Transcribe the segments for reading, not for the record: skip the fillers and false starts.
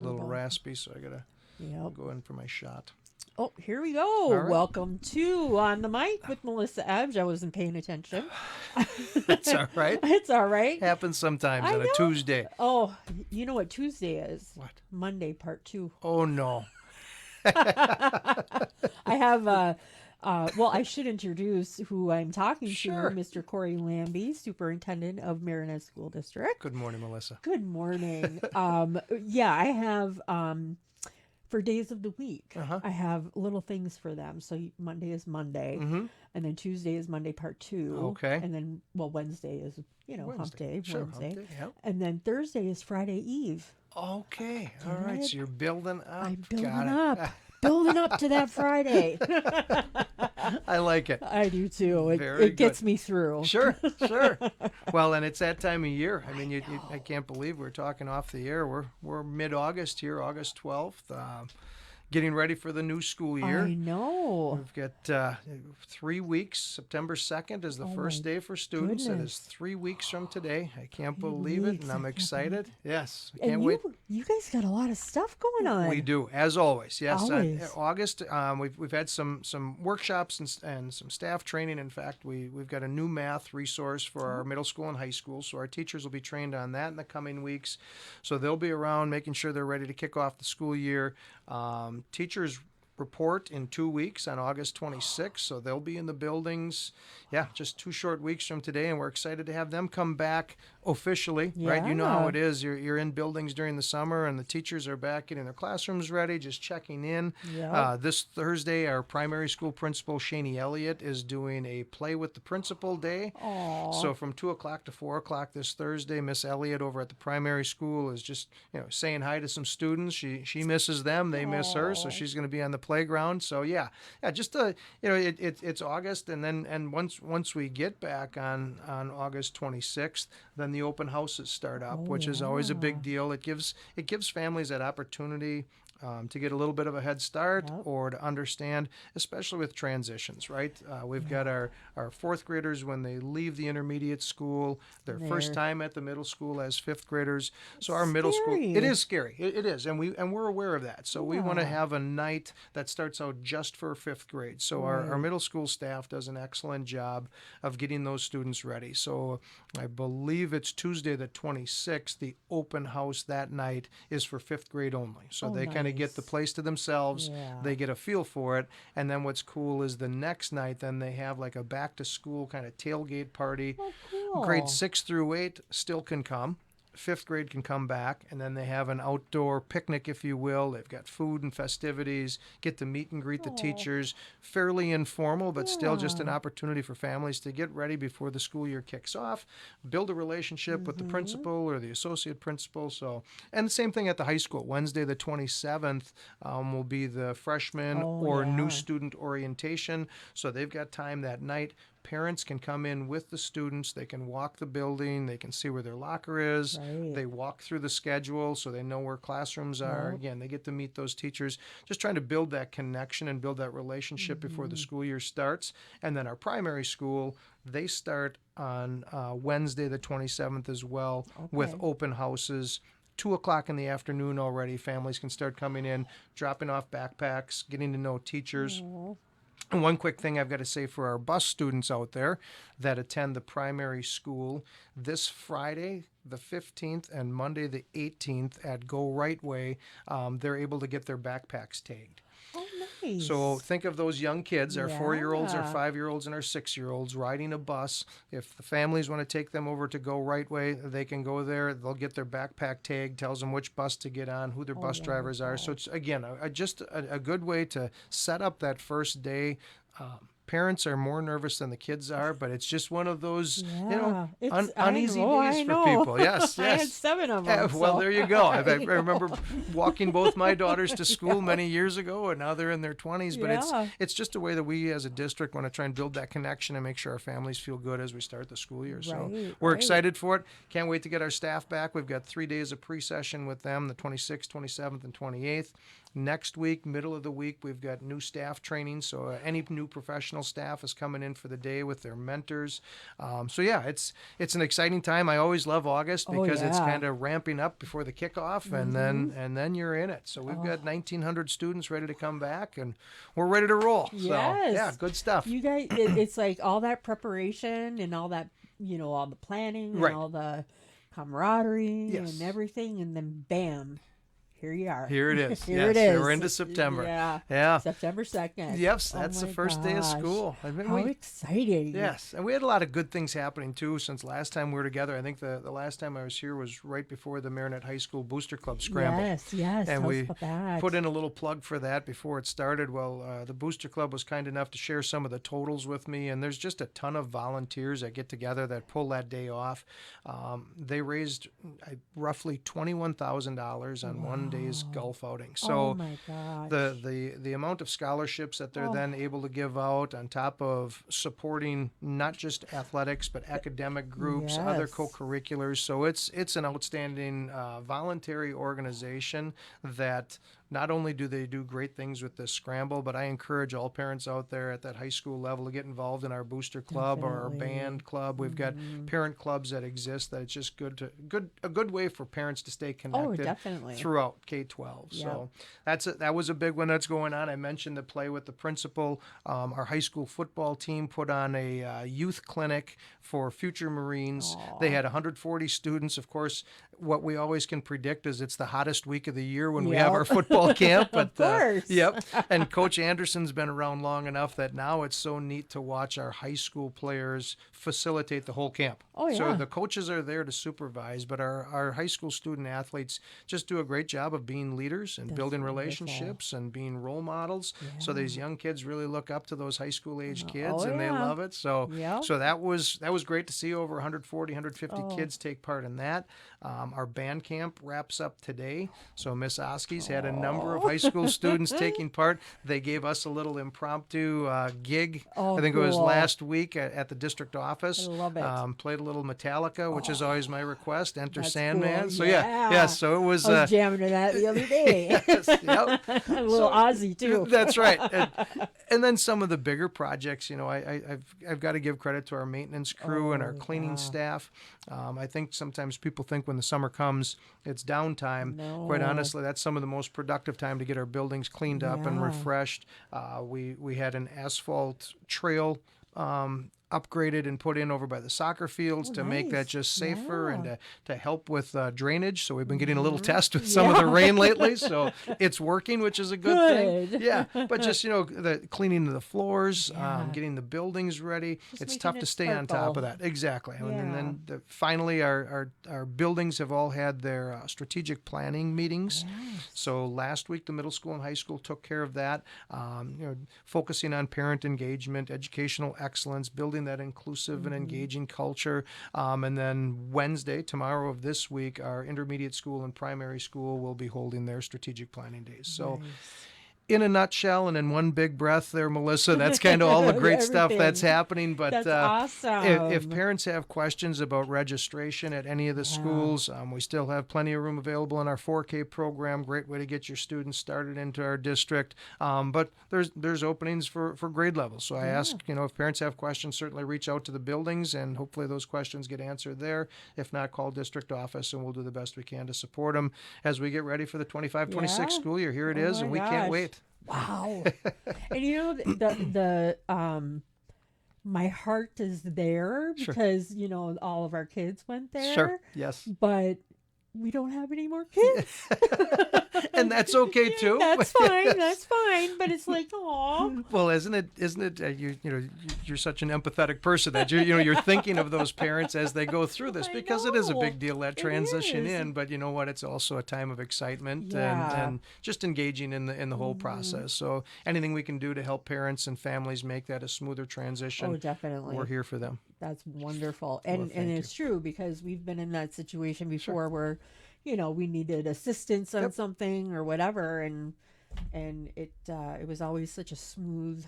A little Well, raspy, so I gotta yep. go in for my shot. Oh, here we go. All right. Welcome to On the Mic with Melissa Ebbs. I wasn't paying attention. That's all right. It's all right. Happens sometimes I on a Tuesday. know. Oh, you know what Tuesday is? What? Monday, part two. Oh, no. I have, well, I should introduce who I'm talking to, Sure. Mr. Corey Lambie, Superintendent of Marinette School District. Good morning, Melissa. Good morning. Yeah, I have for days of the week. Uh-huh. I have little things for them. So Monday is Monday, Mm-hmm. and then Tuesday is Monday part two. Okay. And then Wednesday is hump day, Sure, Wednesday, hump day, yep. and then Thursday is Friday Eve. Okay. All Get right. it? So you're building up. I'm building Got up, it. building up to that Friday. I like it. I do too. Very It gets good. me through. Sure, sure. Well, and it's that time of year. I mean, I can't believe we're talking off the air. We're mid-August here, August 12th. Getting ready for the new school year. I know. We've got 3 weeks. September 2nd is the Oh first my day for students. It is goodness. 3 weeks from today. I can't 3 believe it, weeks. and I I'm can't excited. Yes, I And can't wait. you guys got a lot of stuff going on. We do, as always. Yes, Always. August. We've had some workshops and some staff training. In fact, we've got a new math resource for our middle school and high school. So our teachers will be trained on that in the coming weeks. So they'll be around making sure they're ready to kick off the school year. Teachers report in 2 weeks on August 26th, so they'll be in the buildings. Yeah, just 2 short weeks from today, and we're excited to have them come back officially, right? You know how Yeah. it is. You're in buildings during the summer, and the teachers are back getting their classrooms ready, just checking in. Yep. This Thursday, our primary school principal, Shani Elliott, is doing a Play with the Principal Day. Aw. So from 2 o'clock to 4 o'clock this Thursday, Miss Elliott over at the primary school is just saying hi to some students. She misses them, they miss her, so Aw. she's going to be on the playground. So yeah, just it's August, and once we get back on August 26th, then the open houses start up, Oh, which is always a yeah. big deal. It gives families that opportunity. To get a little bit of a head start Yep. or to understand, especially with transitions, right? We've got our fourth graders when they leave the intermediate school, their first There. time at the middle school as fifth graders. So our middle school, Scary. it is scary. It is, and we're aware of that. So we want to Yeah. have a night that starts out just for fifth grade. So our Right. middle school staff does an excellent job of getting those students ready. So I believe it's Tuesday the 26th. The open house that night is for fifth grade only. So Oh, they kind of get the nice. place to themselves. Yeah. They get a feel for it. And then what's cool is the next night, then they have like a back to school kind of tailgate party. Oh, cool. Grades 6 through 8 still can come. Fifth grade can come back, and then they have an outdoor picnic, if you will. They've got food and festivities, get to meet and greet the Oh. teachers. Fairly informal, but still just an Yeah. opportunity for families to get ready before the school year kicks off, build a relationship with the principal or the associate principal. So, and the same thing at the high school. Wednesday, the 27th, will be the freshman Oh, or new yeah. student orientation. So they've got time that night. Parents can come in with the students. They can walk the building. They can see where their locker is. Right. They walk through the schedule so they know where classrooms are. Yep. Again, they get to meet those teachers. Just trying to build that connection and build that relationship before the school year starts. And then our primary school, they start on Wednesday the 27th as well with Okay. open houses. 2 o'clock in the afternoon already. Families can start coming in, dropping off backpacks, getting to know teachers. Oh, And one quick thing I've got to say for our bus students out there that attend the primary school, this Friday, the 15th, and Monday, the 18th at Go Right Way, they're able to get their backpacks tagged. oh, nice. So think of those young kids, our 4-year-olds, our Yeah. 5-year-olds, and our 6-year-olds riding a bus. If the families want to take them over to Go Right Way, they can go there. They'll get their backpack tag, tells them which bus to get on, who their Oh, bus drivers are. So it's, again, just a good way to set up that first day. Parents are more nervous than the kids are, but it's just one of those, Yeah. uneasy I days for know. people. Yes, I had yes. 7 of Yeah, them. well, so. there you go. I remember walking both my daughters to school many years ago, and now they're in their 20s. But Yeah. it's just a way that we as a district want to try and build that connection and make sure our families feel good as we start the school year. So Right, we're right. excited for it. Can't wait to get our staff back. We've got 3 days of pre-session with them, the 26th, 27th, and 28th. Next week, middle of the week, we've got new staff training. So any new professional staff is coming in for the day with their mentors. So yeah, it's an exciting time. I always love August Oh, because it's yeah. kind of ramping up before the kickoff, and then you're in it. So we've got 1,900 students ready to come back, and we're ready to roll. So Yes. yeah, good stuff. You guys, it's like all that preparation and all that, all the planning and Right. all the camaraderie Yes. and everything, and then bam, here you are. Here it is. Here Yes, it is. We're into September. Yeah. Yeah. September 2nd. Yes, Oh that's the my first day of gosh. school. I mean, How exciting. yes, and we had a lot of good things happening too since last time we were together. I think the last time I was here was right before the Marinette High School Booster Club Scramble. Yes. And Tell we us about that. put in a little plug for that before it started. Well, the Booster Club was kind enough to share some of the totals with me, and there's just a ton of volunteers that get together that pull that day off. They raised roughly $21,000 on one day's golf outing. So oh my gosh. the amount of scholarships that they're then able to give out on top of supporting not just athletics but academic groups, other Yes. co-curriculars. So it's an outstanding voluntary organization that not only do they do great things with this scramble, but I encourage all parents out there at that high school level to get involved in our booster club or our Definitely. band club. We've got parent clubs that exist that it's just a good way for parents to stay connected definitely. throughout K-12. So that was a big one that's going on. I mentioned the play with the principal. Our high school football team put on a youth clinic for future Marines. They had 140 students. Of course, what we always can predict is it's the hottest week of the year when we have our football camp. But, Of course. Yep. And Coach Anderson's been around long enough that now it's so neat to watch our high school players facilitate the whole camp. Oh, So yeah. the coaches are there to supervise, but our high school student athletes just do a great job of being leaders and building wonderful. relationships and being role models. So these young kids really look up to those high school age kids, and they yeah. love it. So Yep. so that was great to see over 140, 150 kids take part in that. Our band camp wraps up today. So Miss Oski's had a number of high school students taking part. They gave us a little impromptu gig. Oh, I think it was cool. last week at the district office. I love it. Played a little Metallica, which is always my request. Enter That's Sandman. cool. So Yeah. so it was. I was jamming to that the other day. Yes, yep. A little Aussie too. That's right. And then some of the bigger projects, I've got to give credit to our maintenance crew and our cleaning staff. I think sometimes people think when the summer comes, it's downtime. No. Quite honestly, that's some of the most productive time to get our buildings cleaned up and Yeah. refreshed. We had an asphalt trail upgraded and put in over by the soccer fields to make that nice. just safer and Yeah. to help with drainage. So we've been getting a little test with some of the rain lately. So it's working, which is a good thing. Good. Yeah. But just, the cleaning of the floors, getting the buildings ready. Just It's making tough it to stay on top of sparkle. that. Exactly. And Yeah. then finally, our buildings have all had their strategic planning meetings. So last week, the middle school and high school took care of that, focusing on parent engagement, educational excellence, building that inclusive and engaging culture. And then Wednesday, tomorrow of this week, our intermediate school and primary school will be holding their strategic planning days. So in a nutshell and in one big breath there, Melissa, that's kind of all the great stuff that's Everything. happening. But That's awesome. if parents have questions about registration at any of the schools, we still have plenty of room available in our 4K program. Great way to get your students started into our district. But there's openings for grade levels. So I ask, if parents have questions, certainly reach out to the buildings, and hopefully those questions get answered there. If not, call district office, and we'll do the best we can to support them as we get ready for the 25-26 Yeah. school year. Here it Oh is, my and we gosh. can't wait. Wow. And my heart is there Sure. because, all of our kids went there. Sure. Yes. But we don't have any more kids. And that's okay too. That's fine. That's fine. But it's like, aw. Well, isn't it? You're such an empathetic person that you're thinking of those parents as they go through this, I because it is a know. big deal, that It transition is. in. But you know what? It's also a time of excitement Yeah. and just engaging in the whole process. So anything we can do to help parents and families make that a smoother transition, Oh, definitely. we're here for them. That's wonderful. And thank it's true because we've been in that situation before where, we needed assistance on something or whatever, and it was always such a smooth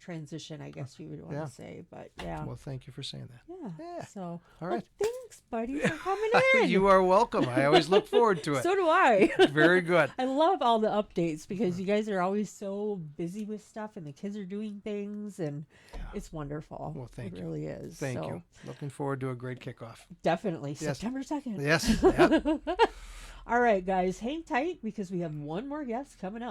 transition, I guess you would want Yeah. to say. But yeah. Well, thank you for saying that. Yeah. So, All well, right. thanks, buddy, for coming in. You are welcome. I always look forward to it. So do I. Very good. I love all the updates because you guys are always so busy with stuff and the kids are doing things and it's wonderful. Well, thank you. It really is. Thank So, you. Looking forward to a great kickoff. Definitely. Yes. September 2nd. Yes. Yep. All right, guys, hang tight because we have one more guest coming up.